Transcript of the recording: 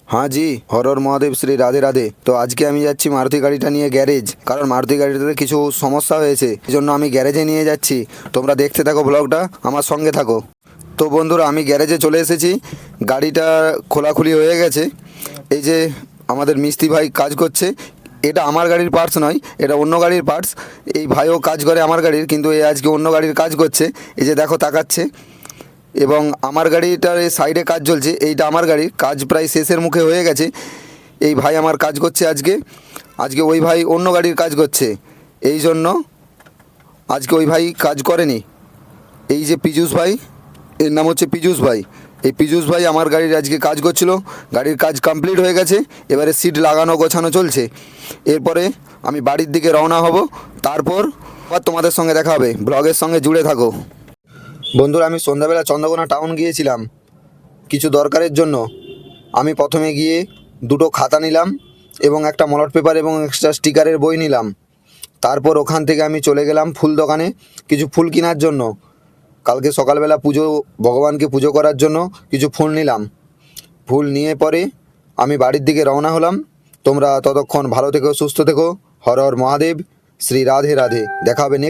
हाँ जी, হরর মহাদেব শ্রী রাধে রাধে। তো আজকে আমি যাচ্ছি মারুতি গাড়িটা নিয়ে গ্যারেজ, কারণ মারুতি গাড়িটাতে কিছু সমস্যা হয়েছে, এই জন্য আমি গ্যারেজে নিয়ে যাচ্ছি। তোমরা দেখতে থাকো ব্লগটা, আমার সঙ্গে থাকো। তো বন্ধুরা, আমি গ্যারেজে চলে এসেছি। গাড়িটা খোলাখুলি হয়ে গেছে। এই যে আমাদের মিস্ত্রি ভাই কাজ করছে। এটা আমার গাড়ির পার্টস নয়, এটা অন্য গাড়ির পার্টস। এই ভাইও কাজ করে আমার গাড়ির, কিন্তু এ আজকে অন্য গাড়ির কাজ করছে। এই যে দেখো, তাকাচ্ছে। এবং আমার গাড়িটার এই সাইডে কাজ চলছে, এইটা আমার গাড়ির কাজ প্রায় শেষের মুখে হয়ে গেছে। এই ভাই আমার কাজ করছে আজকে। আজকে ওই ভাই অন্য গাড়ির কাজ করছে, এই জন্য আজকে ওই ভাই কাজ করেনি। এই যে পীযূষ ভাই, এর নাম হচ্ছে পীযূষ ভাই। এই পীযূষ ভাই আমার গাড়ির আজকে কাজ করছিল। গাড়ির কাজ কমপ্লিট হয়ে গেছে, এবারে সিট লাগানো গোছানো চলছে। এরপরে আমি বাড়ির দিকে রওনা হব। তারপর আবার তোমাদের সঙ্গে দেখা হবে, ব্লগের সঙ্গে জুড়ে থাকো। বন্ধুরা, আমি সন্ধ্যাবেলা চন্দ্রকোনা টাউন গিয়েছিলাম কিছু দরকারের জন্য। আমি প্রথমে গিয়ে দুটো খাতা নিলাম এবং একটা মলট পেপার এবং এক্সট্রা স্টিকারের বই নিলাম। তারপর ওখান থেকে আমি চলে গেলাম ফুল দোকানে কিছু ফুল কেনার জন্য। কালকে সকালবেলা ভগবানকে পুজো করার জন্য কিছু ফুল নিলাম। ফুল নিয়ে পরে আমি বাড়ির দিকে রওনা হলাম। তোমরা ততক্ষণ ভালো থেকো, সুস্থ থেকো। হর হর মহাদেব, শ্রী রাধে রাধে। দেখা হবে next